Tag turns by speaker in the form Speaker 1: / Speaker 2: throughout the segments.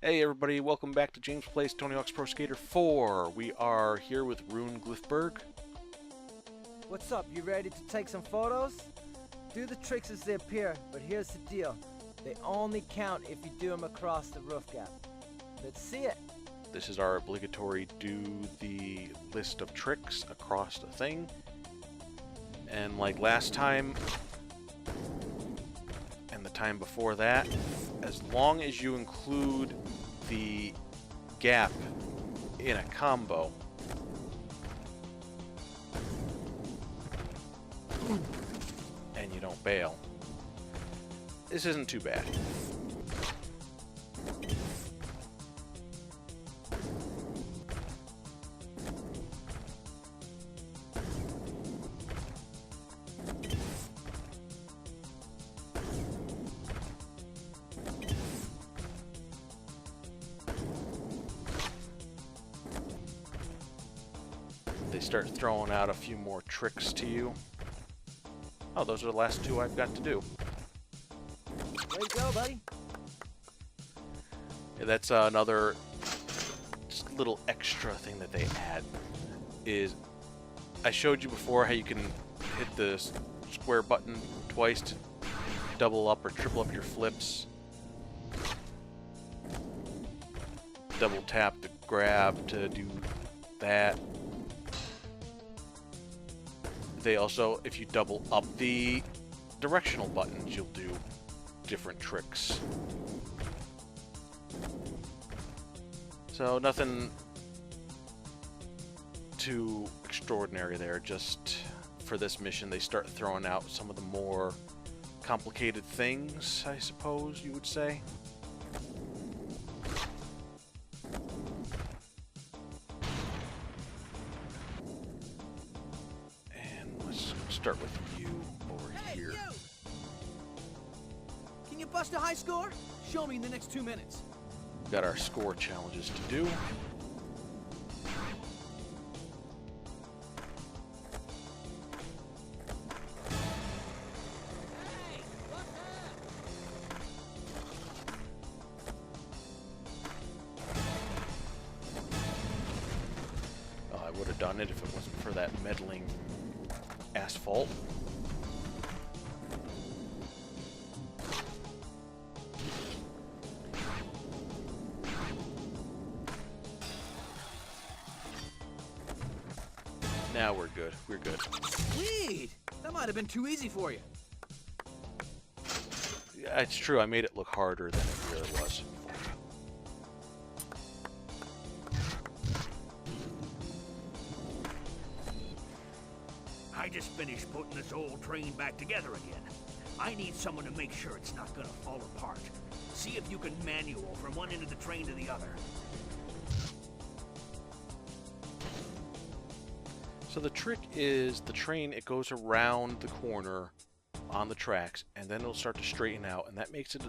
Speaker 1: Hey everybody, welcome back to James Plays Tony Hawk's Pro Skater 4. We are here with Rune Glifberg.
Speaker 2: What's up, you ready to take some photos? Do the tricks as they appear, but here's the deal. They only count if you do them across the roof gap. Let's see it.
Speaker 1: This is our obligatory do the list of tricks across the thing. And like last time, and the time before that, as long as you include the gap in a combo, and you don't bail, this isn't too bad. They start throwing out a few more tricks to you. Oh, those are the last two I've got to do.
Speaker 2: Way to go, buddy.
Speaker 1: Yeah, that's another just little extra thing that they add. Is I showed you before how you can hit the square button twice to double up or triple up your flips. Double tap the grab to do that. They also, if you double up the directional buttons, you'll do different tricks. So nothing too extraordinary there, just for this mission they start throwing out some of the more complicated things, I suppose you would say. Start with you over here.
Speaker 3: You! Can you bust a high score? Show me in the next 2 minutes.
Speaker 1: Got our score challenges to do.
Speaker 3: Hey, what's
Speaker 1: Oh, I would have done it if it wasn't for that meddling asphalt. Now we're good. We're good.
Speaker 3: Sweet! That might have been too easy for you.
Speaker 1: Yeah, it's true. I made it look harder than it really was.
Speaker 4: I just finished putting this old train back together again. I need someone to make sure it's not gonna fall apart. See if you can manual from one end of the train to the other.
Speaker 1: So the trick is the train, it goes around the corner on the tracks, and then it'll start to straighten out, and that makes it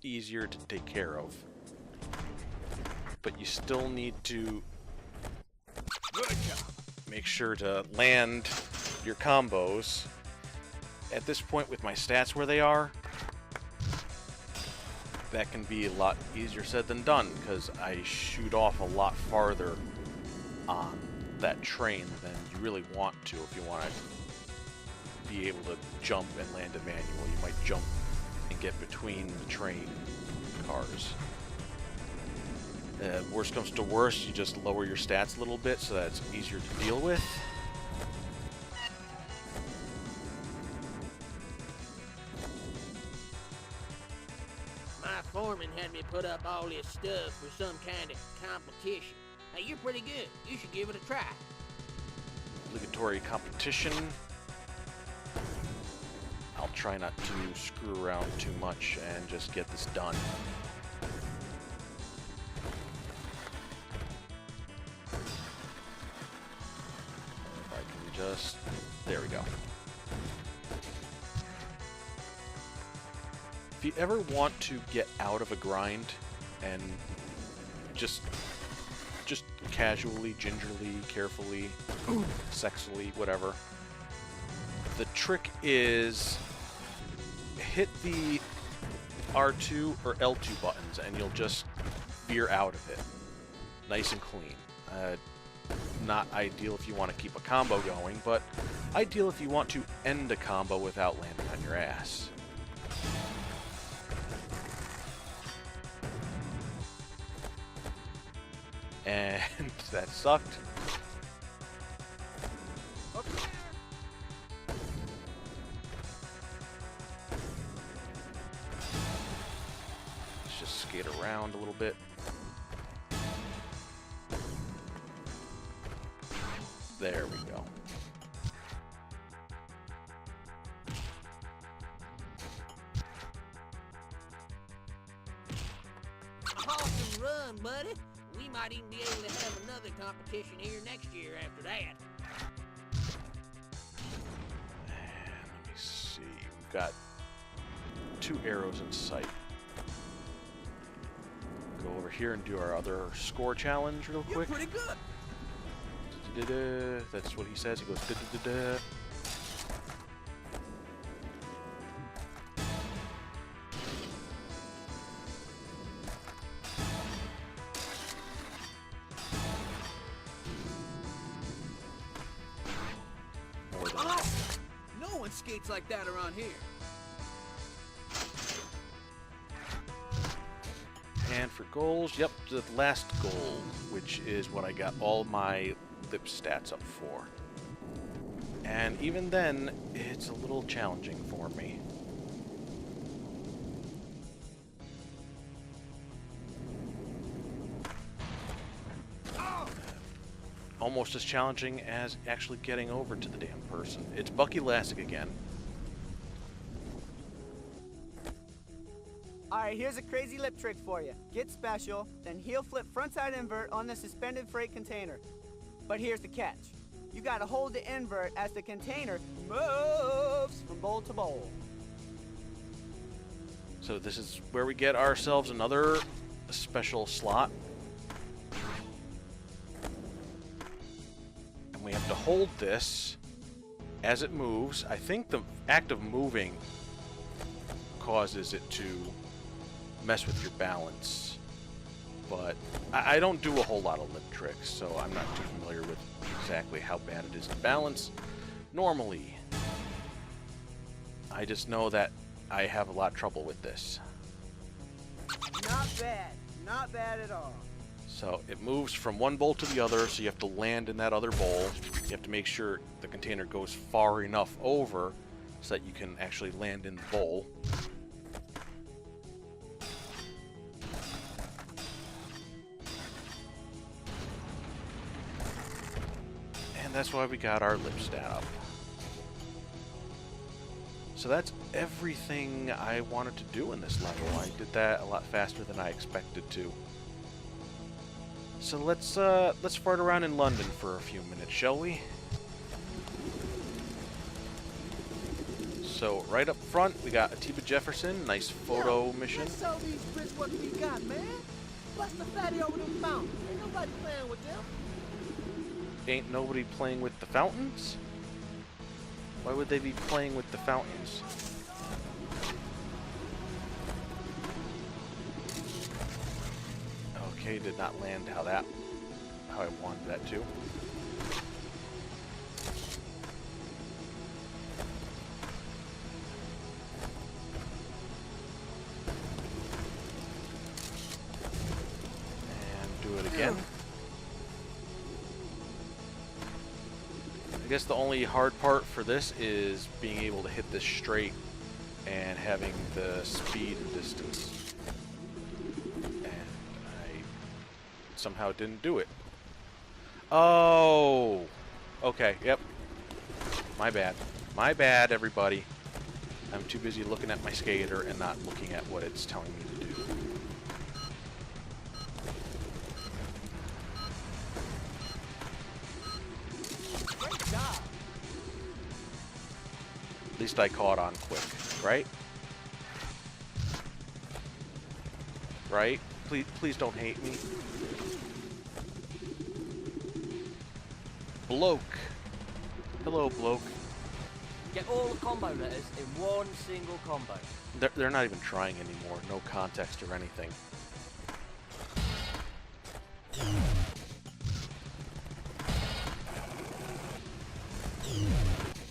Speaker 1: easier to take care of. But you still need to
Speaker 4: Good job.
Speaker 1: make sure to land your combos. At this point, with my stats where they are, that can be a lot easier said than done, because I shoot off a lot farther on that train than you really want to. If you want to be able to jump and land a manual, you might jump and get between the train cars. Worst comes to worst, you just lower your stats a little bit so that it's easier to deal with.
Speaker 5: My foreman had me put up all this stuff for some kind of competition. Hey, you're pretty good. You should give it a try.
Speaker 1: Obligatory competition. I'll try not to screw around too much and just get this done. If I can just... There we go. If you ever want to get out of a grind and just casually, gingerly, carefully, sexily, whatever, the trick is hit the R2 or L2 buttons and you'll just veer out of it. Nice and clean. Not ideal if you want to keep a combo going, but ideal if you want to end a combo without landing on your ass. And that sucked. Let's just skate around a little bit. There we go.
Speaker 5: Awesome run, buddy. We might even be able to have another competition here next year after that.
Speaker 1: And let me see. We've got 2 arrows in sight. Go over here and do our other score challenge real
Speaker 3: You're
Speaker 1: quick.
Speaker 3: pretty good.
Speaker 1: Da-da-da. That's what he says. He goes da-da-da-da. More than
Speaker 3: Awesome. No one skates like that around here.
Speaker 1: And for goals, yep, the last goal, which is what I got all my lip stats up for. And even then, it's a little challenging for me. Almost as challenging as actually getting over to the damn person. It's Bucky Lasek again.
Speaker 6: Alright, here's a crazy lip trick for you. Get special, then heel flip frontside invert on the suspended freight container. But here's the catch. You gotta hold the invert as the container moves from bowl to bowl.
Speaker 1: So this is where we get ourselves another special slot. And we have to hold this as it moves. I think the act of moving causes it to mess with your balance. But I don't do a whole lot of lip tricks, so I'm not too familiar with exactly how bad it is to balance normally. I just know that I have a lot of trouble with this.
Speaker 6: Not bad. Not bad at all.
Speaker 1: So it moves from one bowl to the other, so you have to land in that other bowl. You have to make sure the container goes far enough over so that you can actually land in the bowl. And that's why we got our lip stat up. So that's everything I wanted to do in this level. I did that a lot faster than I expected to. So let's fart around in London for a few minutes, shall we? So right up front, we got Atiba Jefferson, nice photo mission.
Speaker 3: Let's show these Brits what we got, man. Bust the fatty over them fountains. Ain't nobody playing with them.
Speaker 1: Ain't nobody playing with the fountains? Why would they be playing with the fountains? Okay, did not land how I wanted that to. And do it again. I guess the only hard part for this is being able to hit this straight and having the speed and distance. And I somehow didn't do it. Oh! Okay, yep. My bad. My bad, everybody. I'm too busy looking at my skater and not looking at what it's telling me to do.
Speaker 6: Great job.
Speaker 1: At least I caught on quick, right? Right? Please don't hate me. Bloke. Hello, bloke.
Speaker 2: Get all the combo letters in one single combo.
Speaker 1: They're not even trying anymore. No context or anything.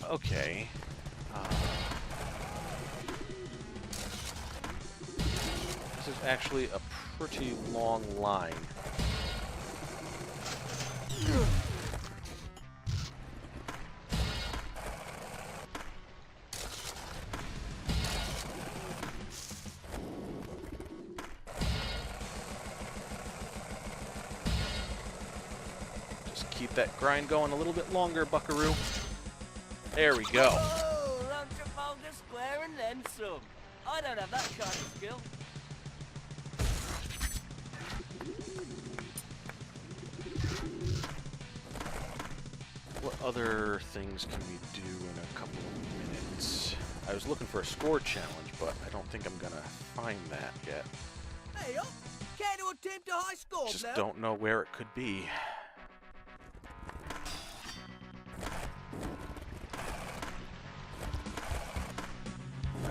Speaker 1: Okay. This is actually a pretty long line. Just keep that grind going a little bit longer, Buckaroo. There we go.
Speaker 7: Oh, Lunchamonger Square and then some. I don't have that kind of skill.
Speaker 1: What other things can we do in a couple of minutes? I was looking for a score challenge, but I don't think I'm gonna find that yet.
Speaker 3: Hey, up! Care to attempt a high score,
Speaker 1: Just
Speaker 3: Bell?
Speaker 1: don't know where it could be.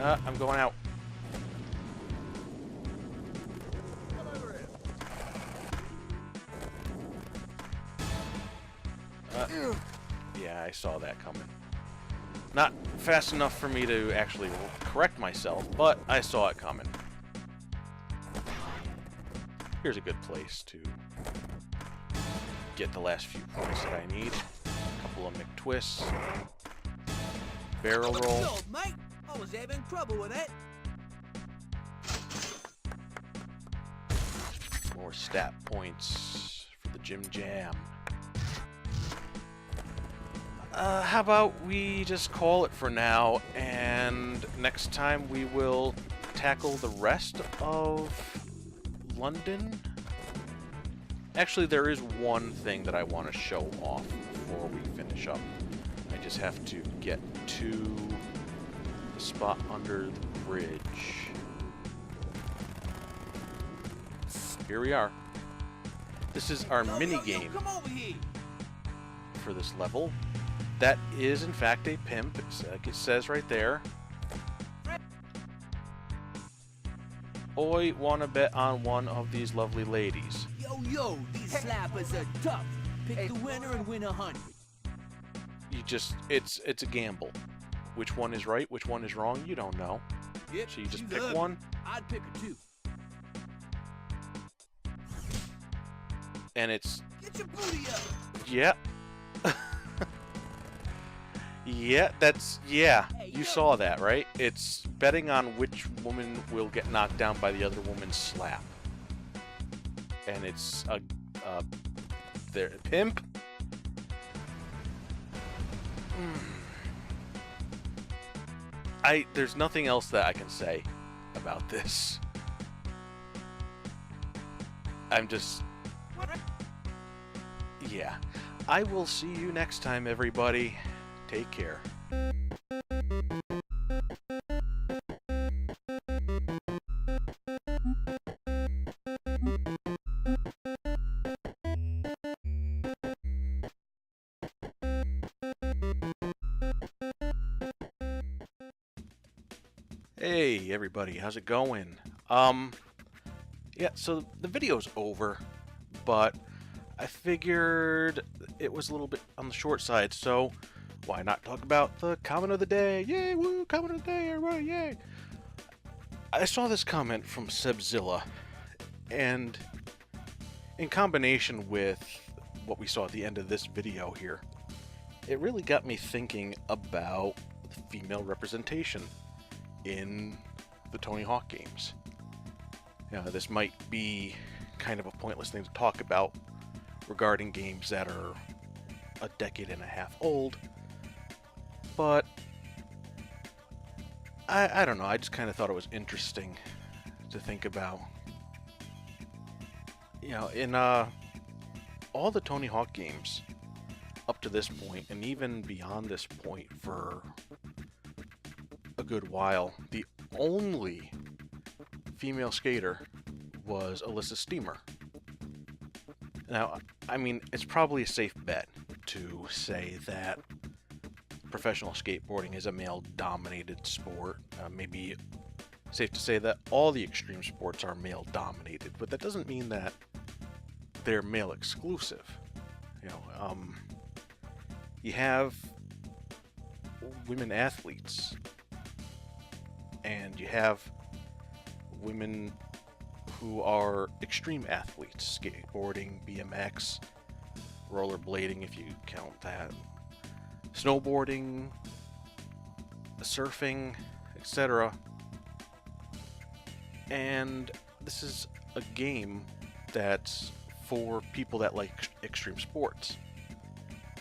Speaker 1: I'm going out.
Speaker 3: Come over here.
Speaker 1: Yeah, I saw that coming. Not fast enough for me to actually correct myself, but I saw it coming. Here's a good place to get the last few points that I need. A couple of McTwists. Barrel roll.
Speaker 3: Good, mate. I was having trouble with that.
Speaker 1: More stat points for the Jim Jam. How about we just call it for now, and next time we will tackle the rest of London? Actually, there is one thing that I want to show off before we finish up. I just have to get to the spot under the bridge. Here we are. This is our mini game
Speaker 3: Come over here.
Speaker 1: for this level. That is, in fact, a pimp. Like it says right there. Oi, wanna bet on one of these lovely ladies?
Speaker 3: Yo, these slappers are tough. Pick the winner and win 100.
Speaker 1: You just, it's a gamble. Which one is right, which one is wrong, you don't know.
Speaker 3: Yep,
Speaker 1: So you just
Speaker 3: she's
Speaker 1: pick
Speaker 3: ugly.
Speaker 1: one,
Speaker 3: I'd pick her too.
Speaker 1: and it's,
Speaker 3: Get your booty up.
Speaker 1: yeah. Yeah, you saw that, right? It's betting on which woman will get knocked down by the other woman's slap. And it's a pimp. There's nothing else that I can say about this. I'm just, yeah. I will see you next time, everybody. Take care. Hey everybody, how's it going? Yeah, so the video's over, but I figured it was a little bit on the short side, so why not talk about the comment of the day? Yay, woo, comment of the day, everybody, yay! I saw this comment from Sebzilla, and in combination with what we saw at the end of this video here, it really got me thinking about female representation in the Tony Hawk games. Now, this might be kind of a pointless thing to talk about regarding games that are a decade and a half old, but I don't know, I just kind of thought it was interesting to think about. You know, in all the Tony Hawk games up to this point, and even beyond this point for a good while, the only female skater was Alyssa Steamer. Now, I mean, it's probably a safe bet to say that professional skateboarding is a male-dominated sport. Maybe safe to say that all the extreme sports are male-dominated, but that doesn't mean that they're male exclusive. You have women athletes, and you have women who are extreme athletes, skateboarding, BMX, rollerblading, if you count that, snowboarding, surfing, etc. And this is a game that's for people that like extreme sports.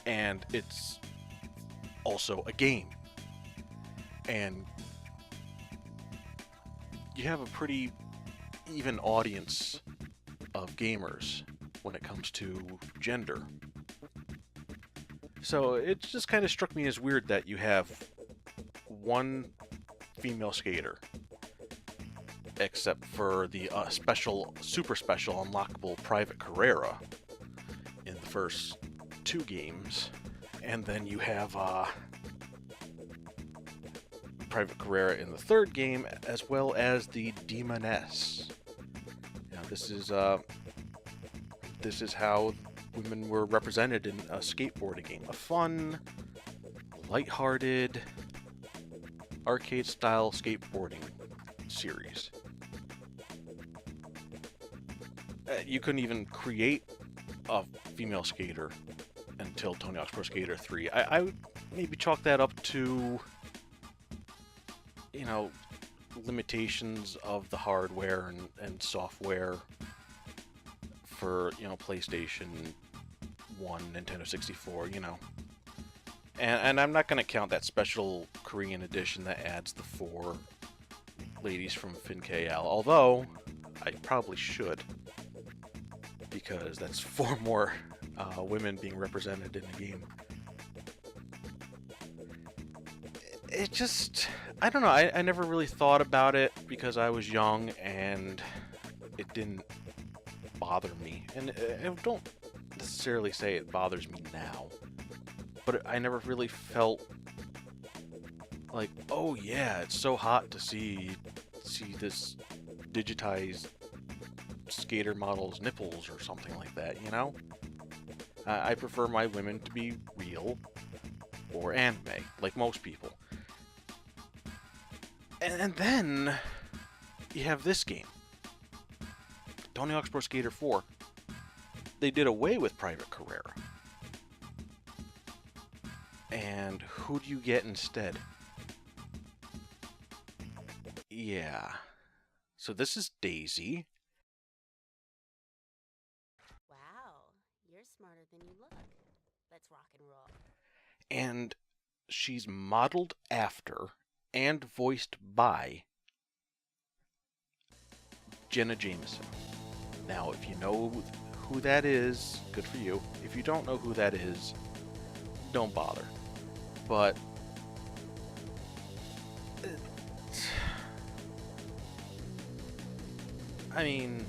Speaker 1: And it's also a game. And you have a pretty even audience of gamers when it comes to gender. So it just kind of struck me as weird that you have one female skater, except for the super special unlockable Private Carrera in the first 2 games, and then you have Private Carrera in the 3rd game, as well as the Demoness. Now, this is how women were represented in a skateboarding game. A fun, lighthearted, arcade-style skateboarding series. You couldn't even create a female skater until Tony Hawk's Pro Skater 3. I would maybe chalk that up to, limitations of the hardware and software for, PlayStation 1, Nintendo 64, And I'm not going to count that special Korean edition that adds the 4 ladies from FinKL, although I probably should, because that's 4 more women being represented in the game. It just, I don't know, I never really thought about it because I was young and it didn't bother me. And I don't necessarily say it bothers me now, but I never really felt like, oh yeah, it's so hot to see this digitized skater model's nipples or something like that, I prefer my women to be real or anime, like most people. And then you have this game, Tony Hawk's Pro Skater 4. They did away with Private Carrera. And who do you get instead? Yeah. So this is Daisy.
Speaker 8: Wow, you're smarter than you look. Let's rock and roll.
Speaker 1: And she's modeled after and voiced by Jenna Jameson. Now, if you know who that is, good for you. If you don't know who that is, don't bother. But I mean,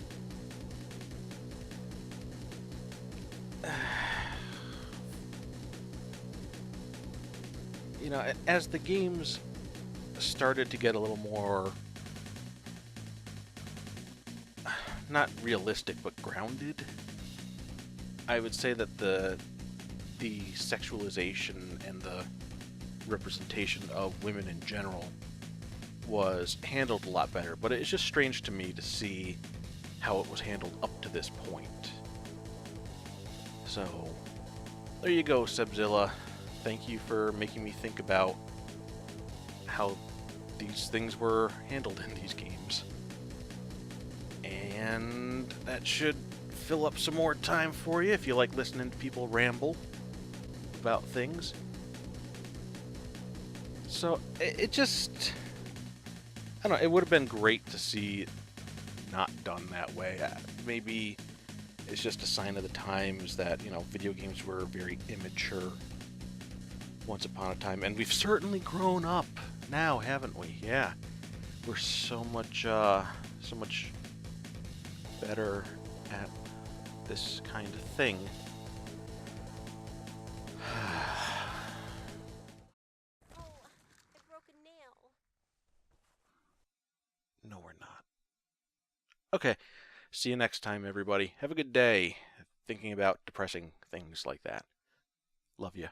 Speaker 1: as the games started to get a little more, not realistic, but grounded, I would say that the sexualization and the representation of women in general was handled a lot better. But it's just strange to me to see how it was handled up to this point. So, there you go, Sebzilla. Thank you for making me think about how these things were handled in these games. And that should fill up some more time for you if you like listening to people ramble about things. So, it just, I don't know, it would have been great to see it not done that way. Maybe it's just a sign of the times that, video games were very immature once upon a time. And we've certainly grown up now, haven't we? Yeah. We're so much better at this kind of thing.
Speaker 8: Oh, I broke a nail.
Speaker 1: No, we're not. Okay, See you next time, everybody. Have a good day thinking about depressing things like that. Love you.